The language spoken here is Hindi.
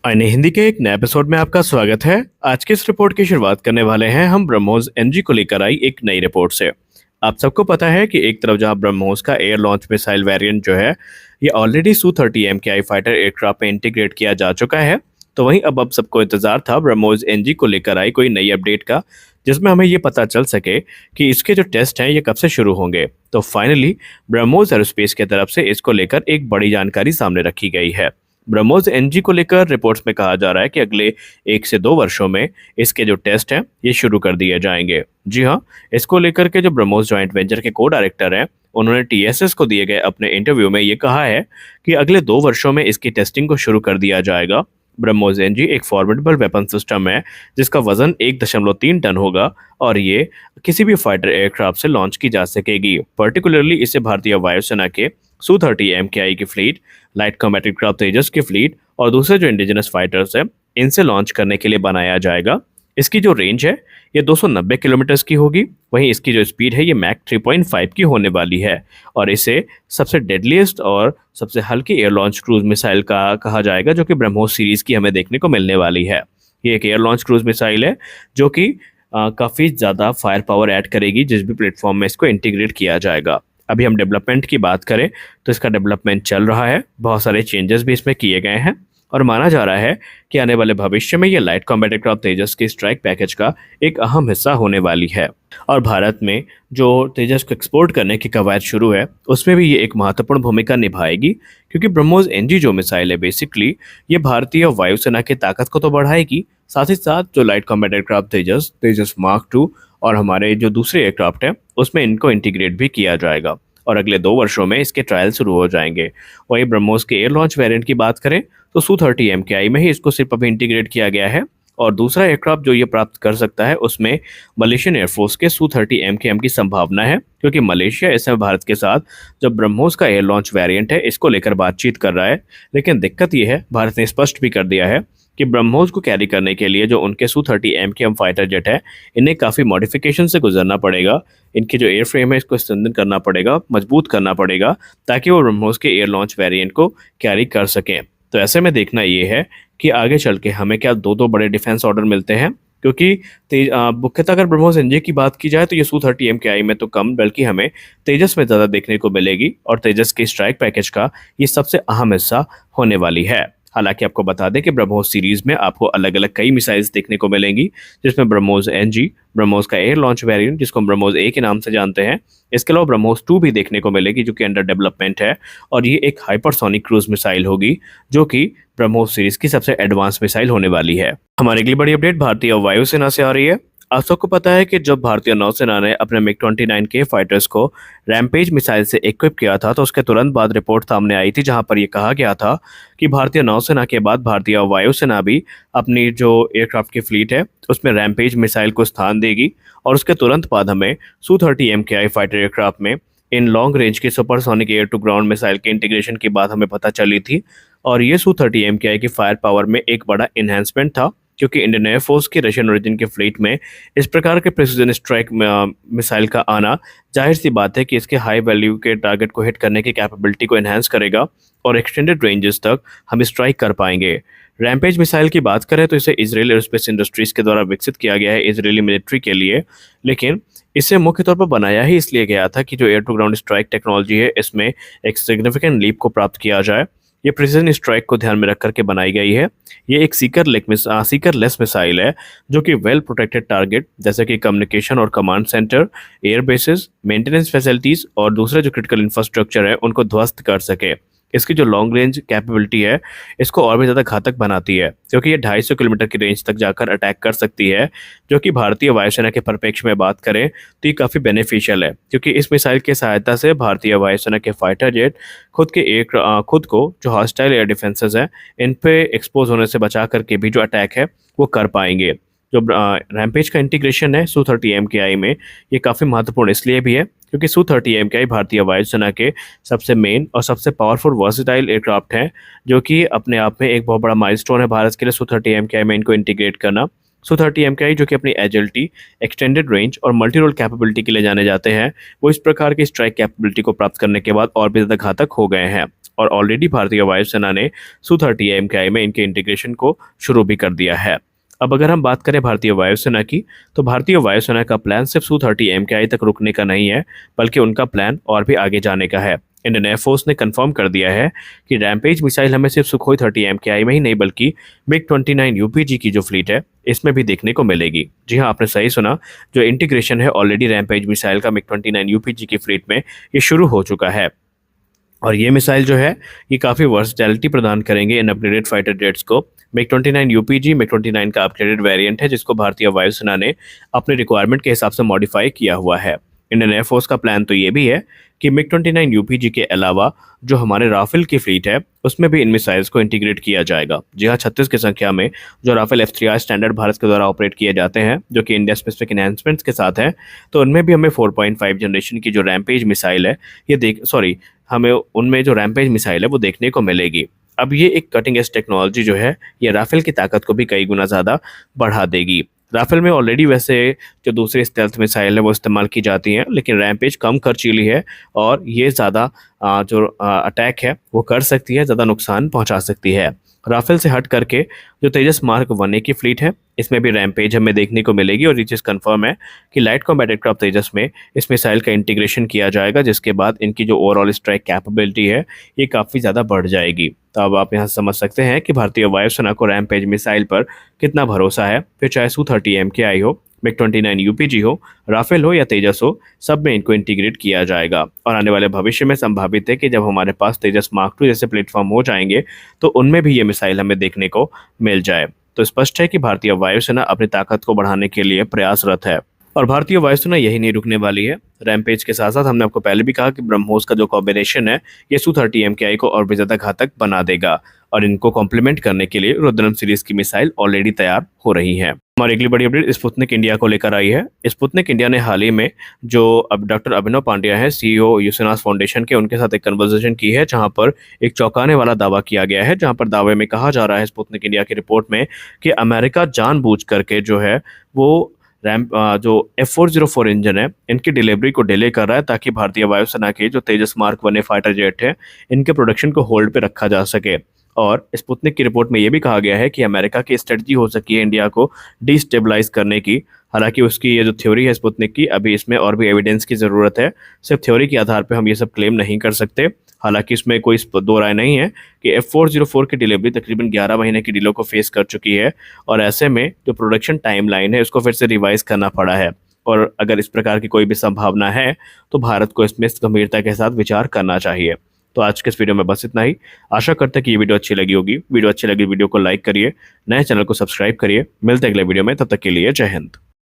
अन्य हिंदी के एक नए एपिसोड में आपका स्वागत है। आज की इस रिपोर्ट की शुरुआत करने वाले हैं हम ब्रह्मोस एनजी को लेकर आई एक नई रिपोर्ट से। आप सबको पता है कि एक तरफ जहां ब्रह्मोस का एयर लॉन्च मिसाइल वेरिएंट जो है ये already Su-30 MKI fighter aircraft में इंटीग्रेट किया जा चुका है, तो वहीं अब सबको इंतजार था ब्रह्मोस एनजी को लेकर आई कोई नई अपडेट का, जिसमें हमें ये पता चल सके कि इसके जो टेस्ट हैं ये कब से शुरू होंगे। तो फाइनली ब्रह्मोस एरोस्पेस की तरफ से इसको लेकर एक बड़ी जानकारी सामने रखी गई है। ब्रह्मोस एनजी को लेकर रिपोर्ट्स में कहा जा रहा है कि अगले 1 से 2 वर्षों में इसके जो टेस्ट हैं ये शुरू कर दिए जाएंगे। जी हाँ, इसको लेकर के जो ब्रह्मोस जॉइंट वेंचर के को डायरेक्टर हैं उन्होंने टीएसएस को दिए गए अपने इंटरव्यू में ये कहा है कि अगले 2 वर्षों में इसकी टेस्टिंग को शुरू कर दिया जाएगा। ब्रह्मोस एनजी एक फॉर्मिडेबल वेपन सिस्टम है जिसका वजन 1.3 टन होगा और ये किसी भी फाइटर एयरक्राफ्ट से लॉन्च की जा सकेगी। पर्टिकुलरली इसे भारतीय वायुसेना के Su-30 MKI की फ्लीट, लाइट कॉम्बैट एयरक्राफ्ट तेजस की फ्लीट और दूसरे जो इंडिजिनस फाइटर्स हैं इनसे लॉन्च करने के लिए बनाया जाएगा। इसकी जो रेंज है ये 290 किलोमीटर्स की होगी। वहीं इसकी जो स्पीड है ये मैक 3.5 की होने वाली है और इसे सबसे डेडलीस्ट और सबसे हल्की एयर लॉन्च क्रूज मिसाइल का कहा जाएगा, जो कि ब्रह्मोस सीरीज की हमें देखने को मिलने वाली है। ये एक एयर लॉन्च क्रूज मिसाइल है जो कि काफ़ी ज़्यादा फायर पावर ऐड करेगी जिस भी प्लेटफॉर्म में इसको इंटीग्रेट किया जाएगा। अभी हम डेवलपमेंट की बात करें तो इसका डेवलपमेंट चल रहा है, बहुत सारे चेंजेस भी इसमें किए गए हैं और माना जा रहा है कि आने वाले भविष्य में ये लाइट कॉम्बैट एयरक्राफ्ट तेजस के स्ट्राइक पैकेज का एक अहम हिस्सा होने वाली है। और भारत में जो तेजस को एक्सपोर्ट करने की कवायद शुरू है उसमें भी ये एक महत्वपूर्ण भूमिका निभाएगी, क्योंकि ब्रह्मोस एनजी जो मिसाइल है बेसिकली ये भारतीय वायुसेना की ताकत को तो बढ़ाएगी, साथ ही साथ जो लाइट कॉम्बैट एयरक्राफ्ट तेजस, तेजस मार्क 2 और हमारे जो दूसरे एयरक्राफ्ट हैं उसमें इनको इंटीग्रेट भी किया जाएगा और अगले 2 वर्षों में इसके ट्रायल शुरू हो जाएंगे। वहीं ब्रह्मोस के एयर लॉन्च वेरिएंट की बात करें तो Su-30 MKI में ही इसको सिर्फ अभी इंटीग्रेट किया गया है और दूसरा एयरक्राफ्ट जो ये प्राप्त कर सकता है उसमें मलेशियन एयरफोर्स के Su-30 MKM की संभावना है, क्योंकि मलेशिया इस समय भारत के साथ जो ब्रह्मोस का एयर लॉन्च वेरिएंट है इसको लेकर बातचीत कर रहा है। लेकिन दिक्कत ये है, भारत ने स्पष्ट भी कर दिया है कि ब्रह्मोस को कैरी करने के लिए जो उनके Su-30 MKM फाइटर जेट है इन्हें काफ़ी मॉडिफिकेशन से गुजरना पड़ेगा। इनकी जो एयर फ्रेम है इसको स्ट्रेंथन करना पड़ेगा, मजबूत करना पड़ेगा ताकि वो ब्रह्मोस के एयर लॉन्च वेरिएंट को कैरी कर सकें। तो ऐसे में देखना ये है कि आगे चल के हमें क्या दो बड़े डिफेंस ऑर्डर मिलते हैं, क्योंकि मुख्यतः अगर ब्रह्मोस एनजी की बात की जाए तो ये Su-30 MKI में तो कम बल्कि हमें तेजस में ज़्यादा देखने को मिलेगी और तेजस के स्ट्राइक पैकेज का ये सबसे अहम हिस्सा होने वाली है। हालांकि आपको बता दें कि ब्रह्मोस सीरीज में आपको अलग अलग कई मिसाइल्स देखने को मिलेंगी, जिसमें ब्रह्मोस एनजी, ब्रह्मोस का एयर लॉन्च वेरिएंट जिसको हम ब्रह्मोस ए के नाम से जानते हैं, इसके अलावा ब्रह्मोस 2 भी देखने को मिलेगी जो कि अंडर डेवलपमेंट है और ये एक हाइपरसोनिक क्रूज मिसाइल होगी जो कि ब्रह्मोस सीरीज की सबसे एडवांस मिसाइल होने वाली है। हमारी अगली बड़ी अपडेट भारतीय वायुसेना से आ रही है। आप सबको पता है कि जब भारतीय नौसेना ने अपने MiG-29 के फाइटर्स को रैम्पेज मिसाइल से इक्विप किया था तो उसके तुरंत बाद रिपोर्ट सामने आई थी जहां पर यह कहा गया था कि भारतीय नौसेना के बाद भारतीय वायुसेना भी अपनी जो एयरक्राफ्ट की फ्लीट है उसमें रैम्पेज मिसाइल को स्थान देगी और उसके तुरंत बाद हमें Su-30 MKI फाइटर एयरक्राफ्ट में इन लॉन्ग रेंज के supersonic air to ground missile के इंटीग्रेशन की बात हमें पता चली थी और ये Su-30 MKI की फायर पावर में एक बड़ा इन्हेंसमेंट था, क्योंकि इंडियन एयरफोर्स की रशियन ओरिजिन के फ्लीट में इस प्रकार के प्रिसिजन स्ट्राइक मिसाइल का आना जाहिर सी बात है कि इसके हाई वैल्यू के टारगेट को हिट करने की कैपेबिलिटी को एनहांस करेगा और एक्सटेंडेड रेंजेस तक हम स्ट्राइक कर पाएंगे। रैम्पेज मिसाइल की बात करें तो इसे इजराइल एरोस्पेस इंडस्ट्रीज के द्वारा विकसित किया गया है इजरायली मिलिट्री के लिए, लेकिन इसे मुख्य तौर पर बनाया ही इसलिए गया था कि जो air to ground strike technology है इसमें एक सिग्निफिकेंट लीप को प्राप्त किया जाए। ये प्रिसीजन स्ट्राइक को ध्यान में रख करके बनाई गई है। ये एक सीकरलेस मिसाइल है जो कि वेल प्रोटेक्टेड टारगेट जैसे कि कम्युनिकेशन और command centre, air bases, maintenance facilities और दूसरे जो क्रिटिकल इंफ्रास्ट्रक्चर है उनको ध्वस्त कर सके। इसकी जो लॉन्ग रेंज कैपेबिलिटी है इसको और भी ज़्यादा घातक बनाती है, क्योंकि ये 250 किलोमीटर की रेंज तक जाकर अटैक कर सकती है, जो कि भारतीय वायुसेना के परिप्रेक्ष्य में बात करें तो ये काफ़ी बेनिफिशियल है, क्योंकि इस मिसाइल की सहायता से भारतीय वायुसेना के फाइटर जेट खुद को जो हॉस्टाइल एयर डिफेंसेस हैं इन पे एक्सपोज होने से बचा करके भी जो अटैक है वो कर पाएंगे। जो रैम्पेज का इंटीग्रेशन है Su-30 MKI में ये काफ़ी महत्वपूर्ण इसलिए भी है क्योंकि Su-30 MKI भारतीय वायुसेना के सबसे मेन और सबसे पावरफुल वर्सेटाइल एयरक्राफ्ट हैं, जो कि अपने आप में एक बहुत बड़ा माइलस्टोन है भारत के लिए Su-30 MKI में इनको इंटीग्रेट करना। Su-30 MKI जो कि अपनी एजिलिटी, एक्सटेंडेड रेंज और मल्टी रोल कैपेबिलिटी के लिए जाने जाते हैं, वो इस प्रकार की स्ट्राइक कैपेबिलिटी को प्राप्त करने के बाद और भी ज़्यादा घातक हो गए हैं और ऑलरेडी भारतीय वायुसेना ने Su-30 AMKI में इनके इंटीग्रेशन को शुरू भी कर दिया है। अब अगर हम बात करें भारतीय वायुसेना की, तो भारतीय वायुसेना का प्लान सिर्फ Su-30 AMKI तक रुकने का नहीं है, बल्कि उनका प्लान और भी आगे जाने का है। इंडियन एयरफोर्स ने कंफर्म कर दिया है कि रैम्पेज मिसाइल हमें सिर्फ सुखोई 30 AMKI में ही नहीं, बल्कि MiG-29 UPG की जो फ्लीट है इसमें भी देखने को मिलेगी। जी हाँ, आपने सही सुना, जो इंटीग्रेशन है ऑलरेडी रैम्पेज मिसाइल का MiG-29 UPG की फ्लीट में ये शुरू हो चुका है। और ये मिसाइल जो है ये काफ़ी वर्सटैलिटी प्रदान करेंगे इन अपग्रेडेड फाइटर जेट्स को। MiG-29 UPG MiG-29 का अपग्रेडेड वेरिएंट है, जिसको भारतीय वायुसेना ने अपने रिक्वायरमेंट के हिसाब से मॉडिफाई किया हुआ है। इंडियन एयरफोर्स का प्लान तो ये भी है कि MiG-29 UPG के अलावा जो हमारे राफेल की फ्लीट है उसमें भी इन मिसाइल्स को इंटीग्रेट किया जाएगा। जी हाँ, 36 की संख्या में जो राफेल F3I स्टैंडर्ड भारत के द्वारा ऑपरेट किए जाते हैं, जो कि इंडिया स्पेसिफिक एनहांसमेंट्स के साथ है, तो उनमें भी हमें 4.5 जनरेशन की जो रैम्पेज मिसाइल है हमें उनमें जो रैम्पेज मिसाइल है वो देखने को मिलेगी। अब ये एक कटिंग एज टेक्नोलॉजी जो है ये राफेल की ताकत को भी कई गुना ज़्यादा बढ़ा देगी। राफेल में ऑलरेडी वैसे जो दूसरी स्टेल्थ मिसाइल है वो इस्तेमाल की जाती हैं, लेकिन रैम्पेज कम खर्चीली है और ये ज़्यादा जो अटैक है वो कर सकती है, ज़्यादा नुकसान पहुंचा सकती है। राफेल से हट करके जो तेजस मार्क 1A की फ्लीट है इसमें भी रैम्पेज हमें देखने को मिलेगी और ये चीज़ कन्फर्म है कि लाइट कॉम्बैट एयरक्राफ्ट तेजस में इस मिसाइल का इंटीग्रेशन किया जाएगा, जिसके बाद इनकी जो ओवरऑल स्ट्राइक कैपेबिलिटी है ये काफ़ी ज़्यादा बढ़ जाएगी। तो अब आप यहाँ समझ सकते हैं कि भारतीय वायुसेना को रैम्पेज मिसाइल पर कितना भरोसा है। फिर चाहे Su-30 AMKI हो, MiG-29 UPG हो, राफेल हो या तेजस हो, सब में इनको इंटीग्रेट किया जाएगा। और आने वाले भविष्य में संभावित है कि जब हमारे पास तेजस मार्क 2 जैसे प्लेटफॉर्म हो जाएंगे तो उनमें भी ये मिसाइल हमें देखने को मिल जाए। तो स्पष्ट है कि भारतीय वायुसेना अपनी ताकत को बढ़ाने के लिए प्रयासरत है और भारतीय वायुसेना यही नहीं रुकने वाली है। रैम्पेज के साथ साथ हमने आपको पहले भी कहा कि ब्रह्मोस का जो कॉम्बिनेशन है ये Su-30 AMKI को और भी ज़्यादा घातक बना देगा और इनको कॉम्प्लीमेंट करने के लिए रुद्रम सीरीज की मिसाइल ऑलरेडी तैयार हो रही है। हमारी अगली बड़ी अपडेट स्पुतनिक इंडिया को लेकर आई है। स्पुतनिक इंडिया ने हाल ही में जो अब डॉक्टर अभिनव पांड्या है, CEO यूसेनास फाउंडेशन के, उनके साथ एक कन्वर्सेशन की है जहां पर एक चौंकाने वाला दावा किया गया है, जहां पर दावे में कहा जा रहा है स्पुतनिक इंडिया की रिपोर्ट में कि अमेरिका जानबूझ करके जो है वो जो F404 इंजन है इनकी डिलीवरी को डिले कर रहा है ताकि भारतीय वायुसेना के जो तेजस मार्क 1A फाइटर जेट है इनके प्रोडक्शन को होल्ड पे रखा जा सके। और स्पुतनिक की रिपोर्ट में ये भी कहा गया है कि अमेरिका की स्ट्रेटजी हो सकती है इंडिया को डिस्टेबलाइज करने की। हालांकि उसकी ये जो थ्योरी है स्पुतनिक की, अभी इसमें और भी एविडेंस की ज़रूरत है। सिर्फ थ्योरी के आधार पर हम ये सब क्लेम नहीं कर सकते। हालांकि इसमें कोई दो राय नहीं है कि F404 की डिलीवरी तकरीबन 11 महीने की डिले को फेस कर चुकी है और ऐसे में जो प्रोडक्शन टाइमलाइन है उसको फिर से रिवाइज करना पड़ा है। और अगर इस प्रकार की कोई भी संभावना है तो भारत को इसमें गंभीरता के साथ विचार करना चाहिए। तो आज के इस वीडियो में बस इतना ही। आशा करते हैं कि ये वीडियो अच्छी लगी होगी। वीडियो अच्छी लगी वीडियो को लाइक करिए, नए चैनल को सब्सक्राइब करिए। मिलते हैं अगले वीडियो में, तब तक के लिए जय हिंद।